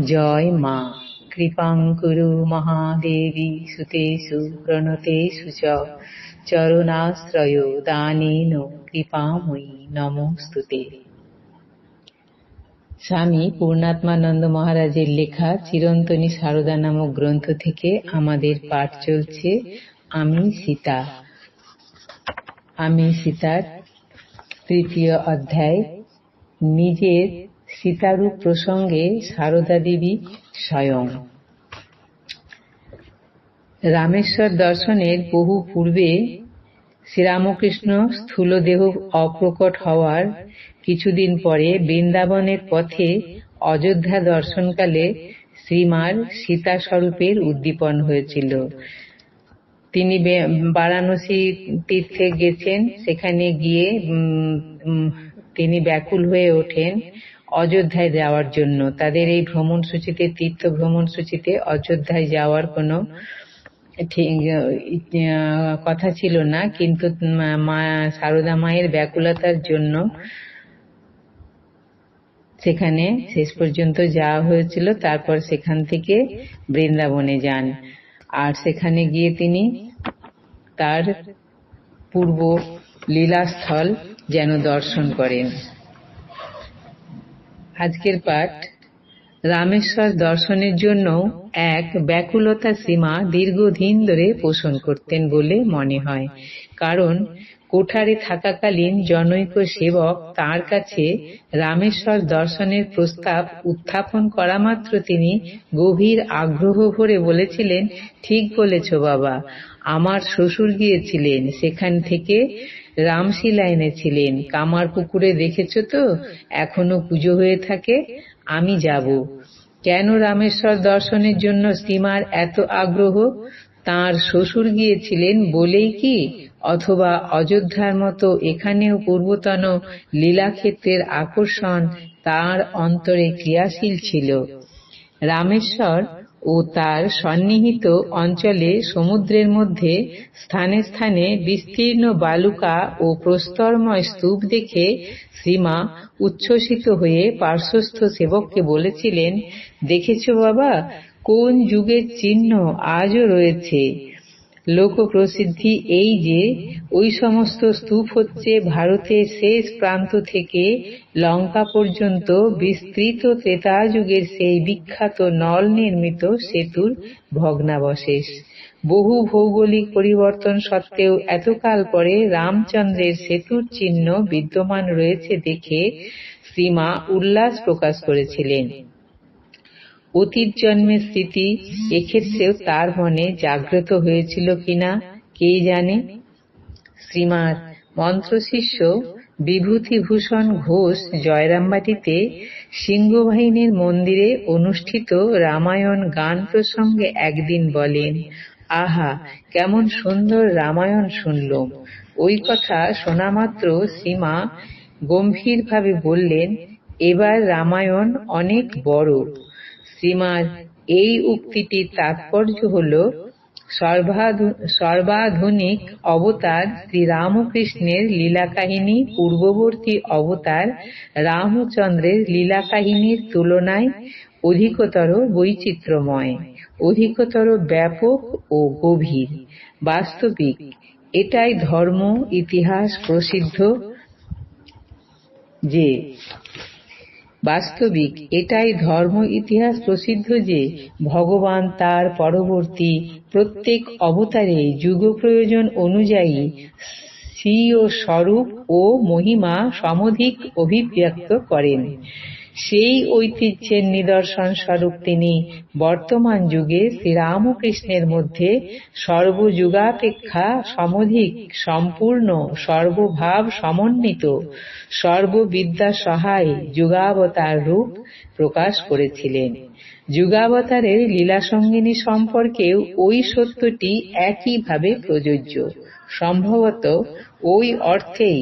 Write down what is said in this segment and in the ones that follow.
জয় মা। কৃপাং কুরু মহাদেবী সুতেষু প্রণতেষু চ চরণাশ্রয় দানেন কৃপাময়ী নমস্তুতে। স্বামী পূর্ণাত্মানন্দ মহারাজের লেখা চিরন্তনী সারদা নামক গ্রন্থ থেকে আমাদের পাঠ চলছে আমি সীতা। আমি সীতার তৃতীয় অধ্যায়। নিজের সীতারূপ প্রসঙ্গে সারদা দেবী স্বয়ং। রামেশ্বর দর্শনের বহু পূর্বে শ্রীরামকৃষ্ণ স্থূলদেহ অপ্রকট হওয়ার কিছুদিন পরে বৃন্দাবনের পথে অযোধ্যা দর্শনকালে শ্রীমার সীতা স্বরূপের উদ্দীপন হয়েছিল। তিনি বারাণসী তীর্থে গেছেন। সেখানে গিয়ে তিনি ব্যাকুল হয়ে ওঠেন অযোধ্যায় যাওয়ার জন্য। তাদের এই ভ্রমণ সূচিতে, তীর্থ ভ্রমণ সূচিতে অযোধ্যায় যাওয়ার কোনো কথা ছিল না, কিন্তু মা সারদা মায়ের ব্যাকুলতার জন্য সেখানে শেষ পর্যন্ত যাওয়া হয়েছিল। তারপর সেখান থেকে বৃন্দাবনে যান, আর সেখানে গিয়ে তিনি তার পূর্ব লীলাস্থল যেন দর্শন করেন। আজকের পাঠ। রামেশ্বর দর্শনের জন্য এক ব্যাকুলতা শ্রীমা দীর্ঘদিন ধরে পোষণ করতেন বলে মনে হয়। কারণ কোঠারে থাকাকালীন জনৈক সেবক তাঁর কাছে রামেশ্বর দর্শনের প্রস্তাব উত্থাপন করা মাত্র তিনি গভীর আগ্রহ ভরে বলেছিলেন, ঠিক বলেছ বাবা, আমার শ্বশুর গিয়েছিলেন, সেখান থেকে রামশিলা এনেছিলেন, কামার পুকুরে দেখেছ তো এখনো পুজো হয়ে থাকে, আমি যাব। কেন রামেশ্বর দর্শনের জন্য শ্রীমার এত আগ্রহ? তাঁর শ্বশুর গিয়েছিলেন বলেই কি, অথবা অযোধ্যার মতো এখানেও পূর্বতন লীলাক্ষেত্রের আকর্ষণ তাঁর অন্তরে ক্রিয়াশীল ছিল? রামেশ্বর ও তার সন্নিহিত অঞ্চলে সমুদ্রের মধ্যে স্থানে স্থানে বিস্তীর্ণ বালুকা ও প্রস্তরময় স্তূপ দেখে শ্রীমা উচ্ছ্বসিত হয়ে পার্শ্বস্থ সেবককে বলেছিলেন, দেখেছ বাবা, কোন যুগের চিহ্ন আজও রয়েছে। লোকপ্রসিদ্ধি এই যে ওই সমস্ত স্তূপ হচ্ছে ভারতের শেষ প্রান্ত থেকে লঙ্কা পর্যন্ত বিস্তৃত ত্রেতা যুগের সেই বিখ্যাত নল নির্মিত সেতুর ভগ্নাবশেষ। বহু ভৌগোলিক পরিবর্তন সত্ত্বেও এতকাল পরে রামচন্দ্রের সেতুর চিহ্ন বিদ্যমান রয়েছে দেখে শ্রীমা উল্লাস প্রকাশ করেছিলেন। অতীত জন্মের স্মৃতি এক্ষেত্রেও তার মনে জাগ্রত হয়েছিল কিনা কে জানে। শ্রীমার মন্ত্রশিষ্য বিভূতিভূষণ ঘোষ জয়রামবাটিতে সিংহবাহিনীর মন্দিরে অনুষ্ঠিত রামায়ণ গান প্রসঙ্গে একদিন বলেন, আহা, কেমন সুন্দর রামায়ণ শুনলুম। ওই কথা শোনা মাত্র শ্রীমা গম্ভীরভাবে বললেন, এবার রামায়ণ অনেক বড়। শ্রীমার এই উক্তিটির তাৎপর্য হল, সর্বাধুনিক অবতার শ্রীরামকৃষ্ণের লীলাকাহিনী পূর্ববর্তী অবতার রামচন্দ্রের লীলাকাহিনীর তুলনায় অধিকতর বৈচিত্র্যময়, অধিকতর ব্যাপক ও গভীর। বাস্তবিক এটাই ধর্ম ইতিহাস প্রসিদ্ধ যে ভগবান তার পরবর্তী প্রত্যেক অবতারে যুগ প্রয়োজন অনুযায়ী স্বীয় স্বরূপ ও মহিমা সমধিক অভিব্যক্ত করেন। সেই ঐতিহ্যের নিদর্শন স্বরূপ তিনি বর্তমান যুগে শ্রীরামকৃষ্ণের মধ্যে সর্বযুগাপেক্ষা সমধিক সম্পূর্ণ, সর্বভাব সমন্বিত, সর্ববিদ্যা সহায় যুগাবতার রূপ প্রকাশ করেছিলেন। যুগাবতারের লীলাসঙ্গিনী সম্পর্কেও ওই সত্যটি একইভাবে প্রযোজ্য। সম্ভবত ওই অর্থেই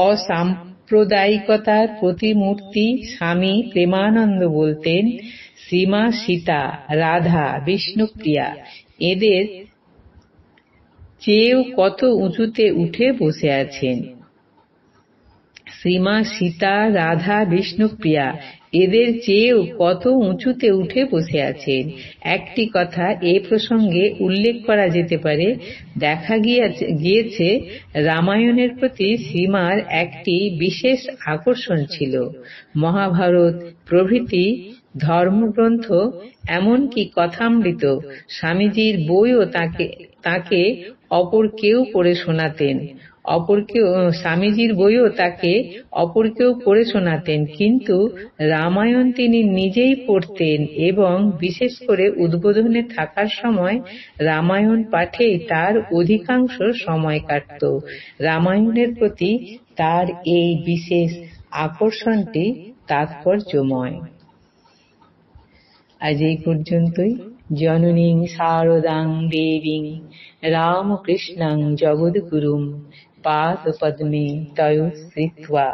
অসাম্প্রদায়িকতার প্রতিমূর্তি স্বামী প্রেমানন্দ বলতেন, শ্রীমা সীতা, রাধা, বিষ্ণুপ্রিয়া এদের চেয়েও কত উঁচুতে উঠে বসে আছেন। শ্রীমা সীতা, রাধা, বিষ্ণুপ্রিয়া এদের চেয়েও কত উঁচুতে উঠে বসে আছেন। একটি কথা এ প্রসঙ্গে উল্লেখ করা যেতে পারে। দেখা গিয়েছে রামায়ণের প্রতি শ্রীমার একটি বিশেষ আকর্ষণ ছিল। মহাভারত প্রভৃতি ধর্মগ্রন্থ, এমনকি কথামৃত, স্বামীজির বইও তাকে অপর কেউ পড়ে শোনাতেন। স্বামীজির বইও তাকে অপর কেউ পড়ে শোনাতেন, কিন্তু রামায়ণ তিনি নিজেই পড়তেন এবং বিশেষ করে উদ্বোধনে থাকার সময় রামায়ণ পাঠেই তার অধিকাংশ সময় কাটত। রামায়ণের প্রতি তার এই বিশেষ আকর্ষণটি তাৎপর্যময়। আজ এই পর্যন্তই। জননীং শারদাং দেবীং রামকৃষ্ণং জগদ্গুরুম পাদপদ্মে তয়ো শ্রিত্বা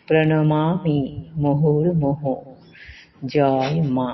প্রণমামি মুহুর্মুহুঃ। জয় মা।